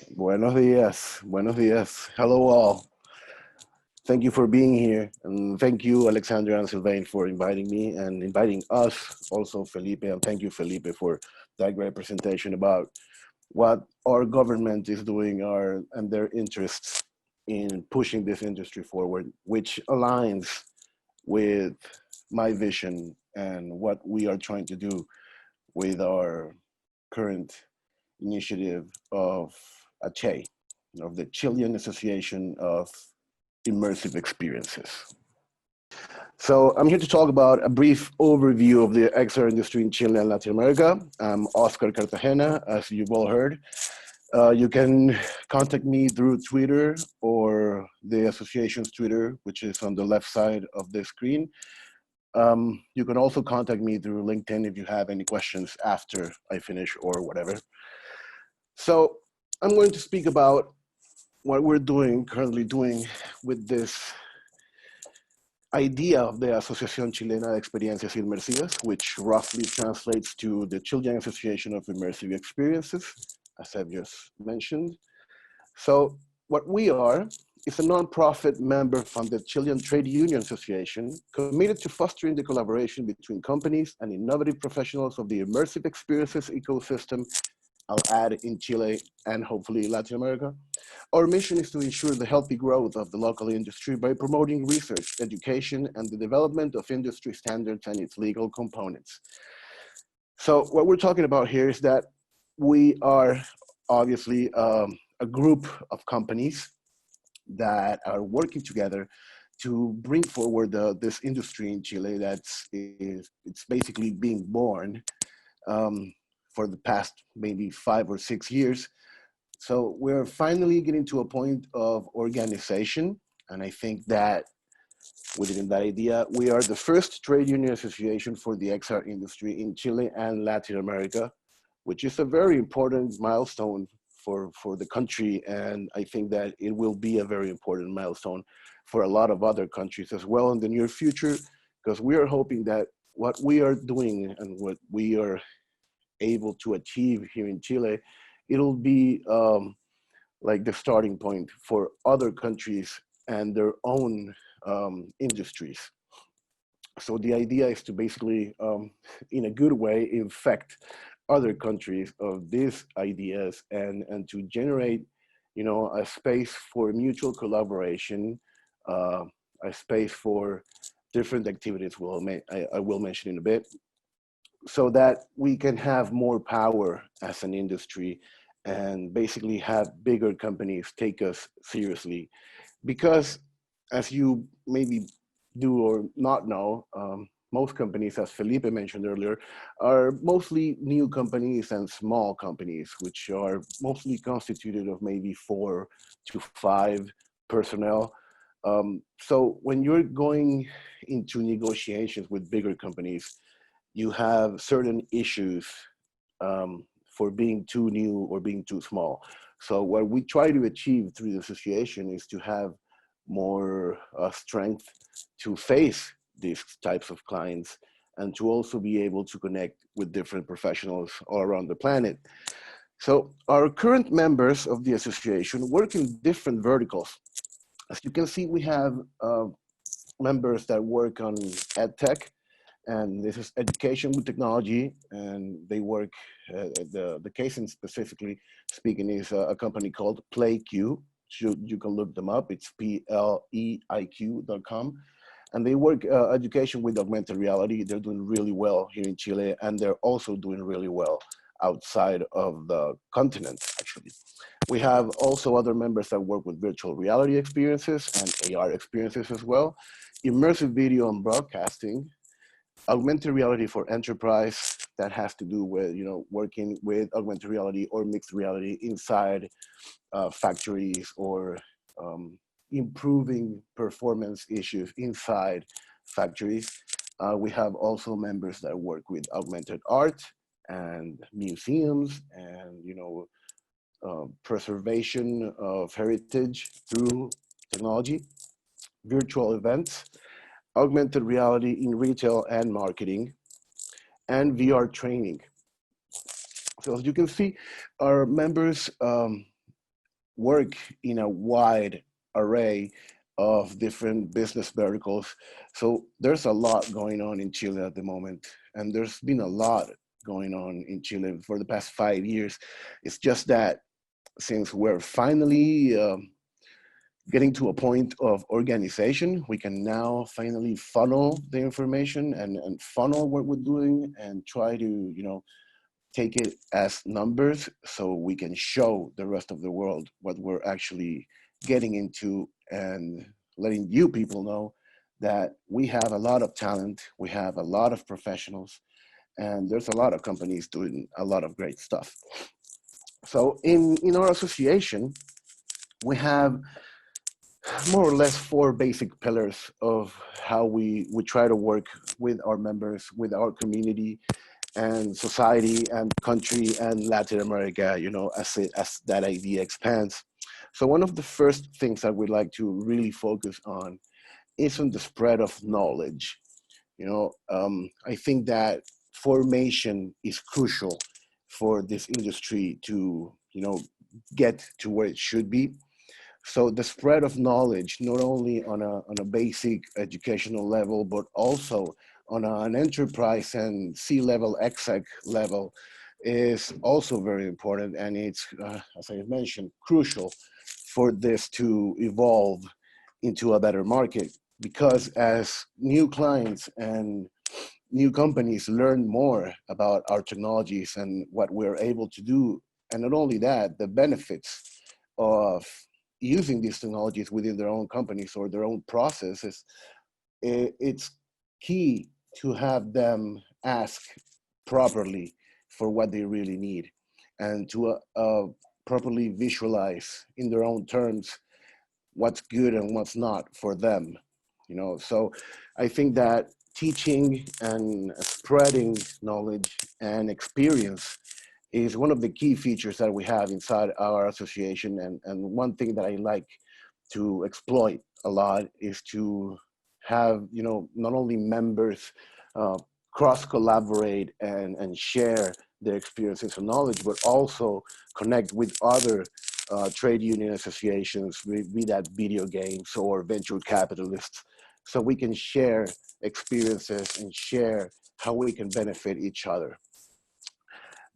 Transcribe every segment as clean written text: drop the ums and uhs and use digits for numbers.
Buenos días. Buenos días. Hello, all. Thank you for being here. And thank you, Alexandra and Sylvain, for inviting me and inviting us, also Felipe. And thank you, Felipe, for that great presentation about what our government is doing and their interests in pushing this industry forward, which aligns with my vision and what we are trying to do with our current initiative of CHE, of the Chilean Association of Immersive Experiences. So I'm here to talk about a brief overview of the XR industry in Chile and Latin America. I'm Oscar Cartagena, as you've all heard. You can contact me through Twitter or the association's Twitter, which is on the left side of the screen. You can also contact me through LinkedIn if you have any questions after I finish or whatever. So I'm going to speak about what we're currently doing with this idea of the Asociación Chilena de Experiencias Inmersivas, which roughly translates to the Chilean Association of Immersive Experiences, as I've just mentioned. So what we are is a nonprofit member-funded Chilean Trade Union Association committed to fostering the collaboration between companies and innovative professionals of the immersive experiences ecosystem. I'll add in Chile and hopefully Latin America. Our mission is to ensure the healthy growth of the local industry by promoting research, education, and the development of industry standards and its legal components. So what we're talking about here is that we are obviously a group of companies that are working together to bring forward this industry in Chile it's basically being born for the past maybe 5 or 6 years. So we're finally getting to a point of organization. And I think that within that idea, we are the first trade union association for the XR industry in Chile and Latin America, which is a very important milestone for the country. And I think that it will be a very important milestone for a lot of other countries as well in the near future, because we are hoping that what we are doing and what we are able to achieve here in Chile, it'll be like the starting point for other countries and their own industries. So the idea is to basically, in a good way, infect other countries of these ideas and to generate, a space for mutual collaboration, a space for different activities I will mention in a bit, so that we can have more power as an industry and basically have bigger companies take us seriously. Because as you maybe do or not know, most companies, as Felipe mentioned earlier, are mostly new companies and small companies, which are mostly constituted of maybe 4 to 5 personnel. So when you're going into negotiations with bigger companies, you have certain issues for being too new or being too small. So what we try to achieve through the association is to have more strength to face these types of clients and to also be able to connect with different professionals all around the planet. So our current members of the association work in different verticals. As you can see, we have members that work on EdTech, and this is education with technology, and they work, the case in specifically speaking is a company called PlayQ. You can look them up, it's pleiq.com. And they work education with augmented reality. They're doing really well here in Chile, and they're also doing really well outside of the continent, actually. We have also other members that work with virtual reality experiences and AR experiences as well, immersive video and broadcasting, augmented reality for enterprise, that has to do with working with augmented reality or mixed reality inside factories, or improving performance issues inside factories. We have also members that work with augmented art and museums and preservation of heritage through technology, virtual events, augmented reality in retail and marketing, and VR training. So as you can see, our members work in a wide array of different business verticals. So there's a lot going on in Chile at the moment, and there's been a lot going on in Chile for the past 5 years. It's just that since we're finally getting to a point of organization, we can now finally funnel the information and funnel what we're doing and try to, take it as numbers so we can show the rest of the world what we're actually getting into and letting you people know that we have a lot of talent, we have a lot of professionals, and there's a lot of companies doing a lot of great stuff. So in our association, we have more or less four basic pillars of how we try to work with our members, with our community and society and country and Latin America, as that idea expands. So one of the first things that we'd like to really focus on is on the spread of knowledge. I think that formation is crucial for this industry to, get to where it should be. So the spread of knowledge, not only on a basic educational level, but also on an enterprise and C-level, exec level, is also very important. And it's, as I mentioned, crucial for this to evolve into a better market. Because as new clients and new companies learn more about our technologies and what we're able to do, and not only that, the benefits of using these technologies within their own companies or their own processes, it's key to have them ask properly for what they really need and to properly visualize in their own terms what's good and what's not for them. So I think that teaching and spreading knowledge and experience is one of the key features that we have inside our association. And one thing that I like to exploit a lot is to have, not only members cross collaborate and share their experiences and knowledge, but also connect with other trade union associations, be that video games or venture capitalists, so we can share experiences and share how we can benefit each other.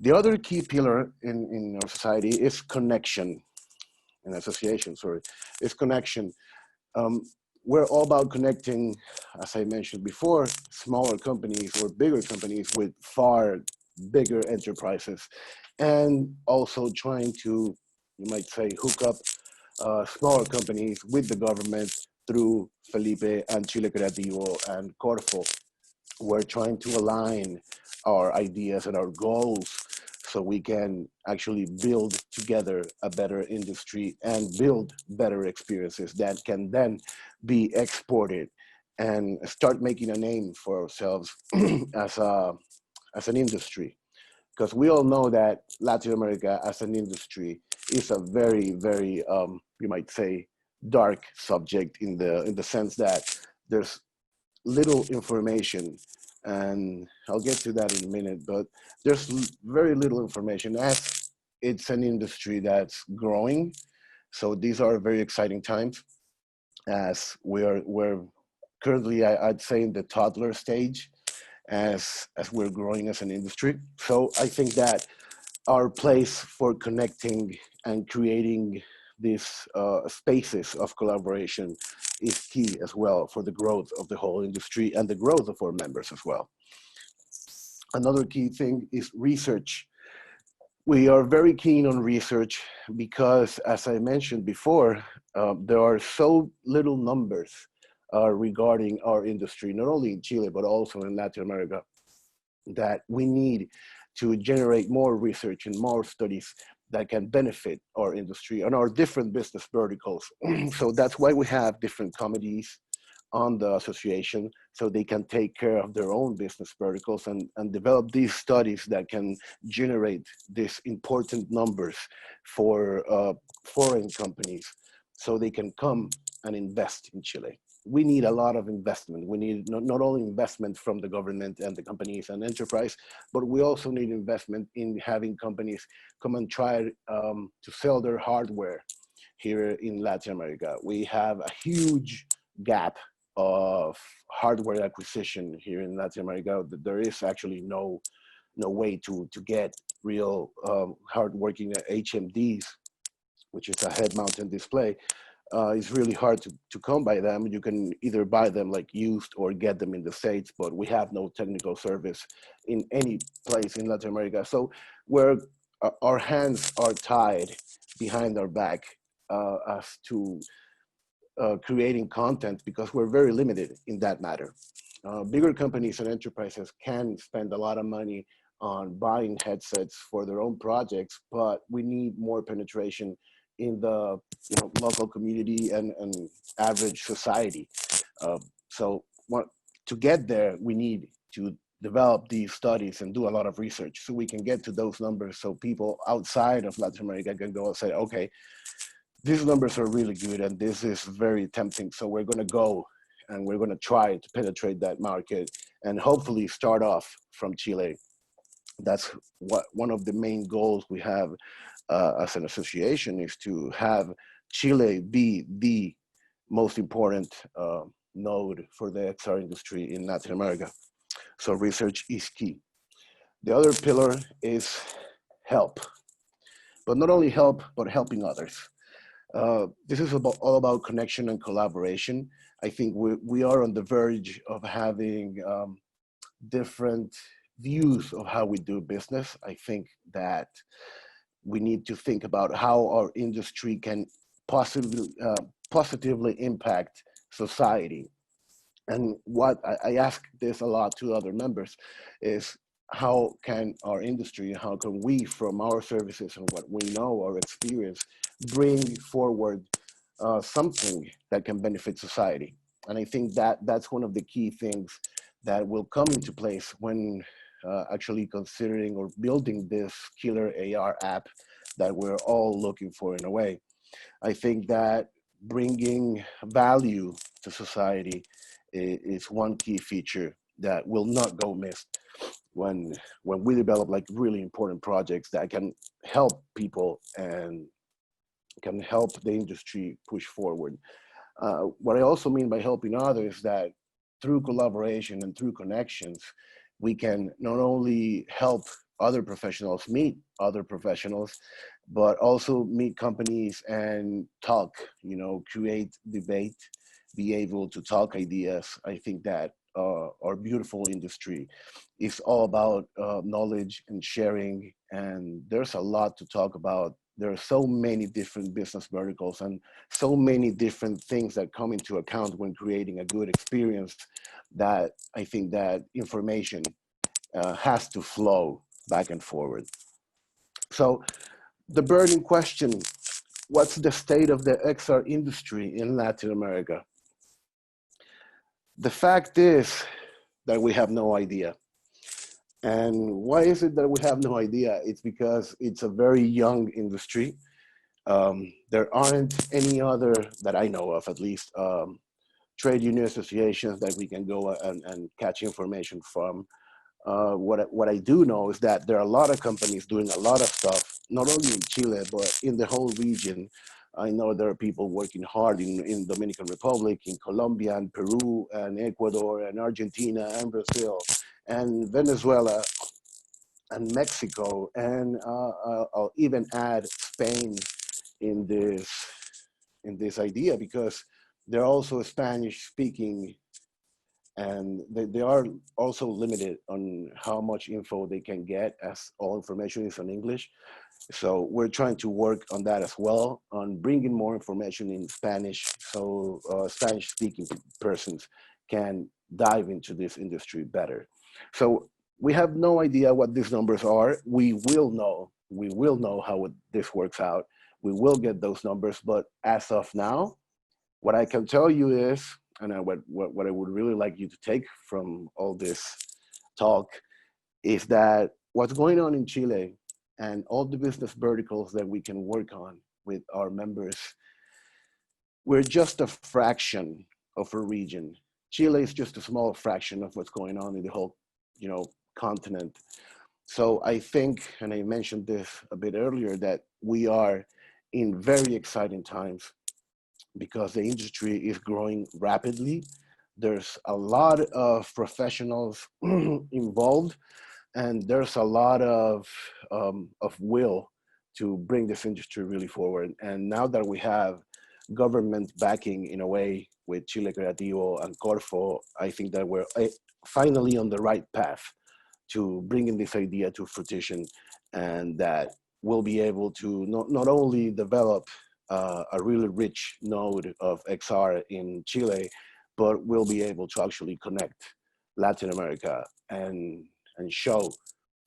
The other key pillar in our society is connection, in association, sorry, is connection. We're all about connecting, as I mentioned before, smaller companies or bigger companies with far bigger enterprises, and also trying to, you might say, hook up smaller companies with the government through Felipe and Chile Creativo and Corfo. We're trying to align our ideas and our goals so we can actually build together a better industry and build better experiences that can then be exported and start making a name for ourselves as an industry. Because we all know that Latin America as an industry is a very, very, you might say, dark subject in the sense that there's little information, and I'll get to that in a minute, but there's very little information as it's an industry that's growing. So these are very exciting times as we're currently, I'd say, in the toddler stage as we're growing as an industry. So I think that our place for connecting and creating these spaces of collaboration is key as well for the growth of the whole industry and the growth of our members as well. Another key thing is research. We are very keen on research because, as I mentioned before, there are so little numbers regarding our industry, not only in Chile, but also in Latin America, that we need to generate more research and more studies that can benefit our industry and our different business verticals. So that's why we have different committees on the association, so they can take care of their own business verticals and develop these studies that can generate these important numbers for foreign companies, so they can come and invest in Chile. We need a lot of investment. We need not only investment from the government and the companies and enterprise, but we also need investment in having companies come and try to sell their hardware here in Latin America. We have a huge gap of hardware acquisition here in Latin America. There is actually no way to get real hard-working HMDs, which is a head-mounted display. It's really hard to come by them. You can either buy them like used or get them in the States, but we have no technical service in any place in Latin America. So our hands are tied behind our back as to creating content, because we're very limited in that matter. Bigger companies and enterprises can spend a lot of money on buying headsets for their own projects, but we need more penetration in the local community and average society. So to get there, we need to develop these studies and do a lot of research so we can get to those numbers, so people outside of Latin America can go and say, okay, these numbers are really good and this is very tempting. So we're going to go and we're going to try to penetrate that market and hopefully start off from Chile. That's one of the main goals we have as an association, is to have Chile be the most important node for the XR industry in Latin America. So research is key. The other pillar is help, but not only help, but helping others. This is all about connection and collaboration. I think we are on the verge of having different views of how we do business. I think that we need to think about how our industry can positively impact society. And what I ask this a lot to other members is, how can our industry, how can we, from our services and what we know, our experience, bring forward something that can benefit society? And I think that that's one of the key things that will come into place when actually considering or building this killer AR app that we're all looking for in a way. I think that bringing value to society is one key feature that will not go missed when we develop like really important projects that can help people and can help the industry push forward. What I also mean by helping others is that through collaboration and through connections, we can not only help other professionals meet other professionals, but also meet companies and talk, create debate, be able to talk ideas. I think that our beautiful industry is all about knowledge and sharing, and there's a lot to talk about. There are so many different business verticals and so many different things that come into account when creating a good experience, that I think that information has to flow back and forward. So the burning question, what's the state of the XR industry in Latin America? The fact is that we have no idea. And why is it that we have no idea? It's because it's a very young industry. There aren't any other, that I know of at least, trade union associations that we can go and catch information from. What I do know is that there are a lot of companies doing a lot of stuff, not only in Chile, but in the whole region. I know there are people working hard in Dominican Republic, in Colombia, and Peru, and Ecuador, and Argentina, and Brazil, and Venezuela, and Mexico, and I'll even add Spain in this idea, because they're also Spanish-speaking, and they are also limited on how much info they can get, as all information is in English. So we're trying to work on that as well, on bringing more information in Spanish, so Spanish-speaking persons can dive into this industry better. So we have no idea what these numbers are. We will know how this works out. We will get those numbers, but as of now, what I can tell you is, and what I would really like you to take from all this talk, is that what's going on in Chile and all the business verticals that we can work on with our members, we're just a fraction of a region. Chile is just a small fraction of what's going on in the whole, continent. So I think, and I mentioned this a bit earlier, that we are in very exciting times because the industry is growing rapidly. There's a lot of professionals involved, and there's a lot of will to bring this industry really forward. And now that we have government backing in a way with Chile Creativo and Corfo, I think that we're finally on the right path to bringing this idea to fruition, and that we'll be able to not only develop a really rich node of XR in Chile, but we'll be able to actually connect Latin America and show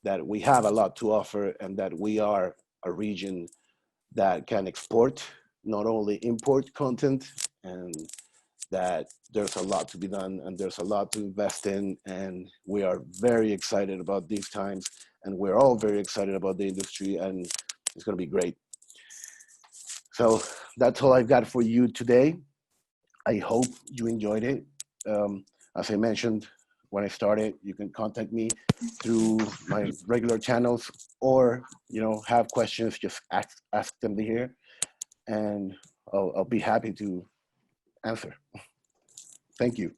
that we have a lot to offer and that we are a region that can export, not only import content, and that there's a lot to be done and there's a lot to invest in. And we are very excited about these times, and we're all very excited about the industry, and it's going to be great. So that's all I've got for you today. I hope you enjoyed it. As I mentioned when I started, you can contact me through my regular channels, or have questions, just ask them here, and I'll be happy to answer. Thank you.